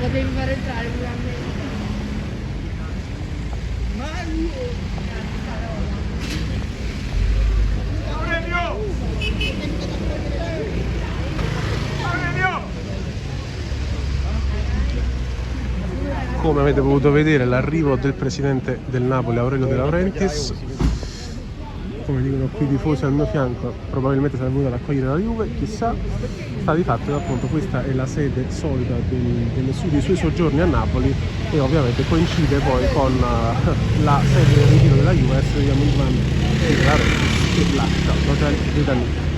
Potevi far entrare pure a me. Come avete potuto vedere, l'arrivo del presidente del Napoli, Aurelio De Laurentiis. Come dicono qui i tifosi al mio fianco, probabilmente sarà venuto ad accogliere la Juve, chissà. Sta di fatto che appunto questa è la sede solita dei suoi soggiorni a Napoli e ovviamente coincide poi con la sede del ritiro della Juve, essere il van di De Laurentiis che lascia l'hotel Britannique.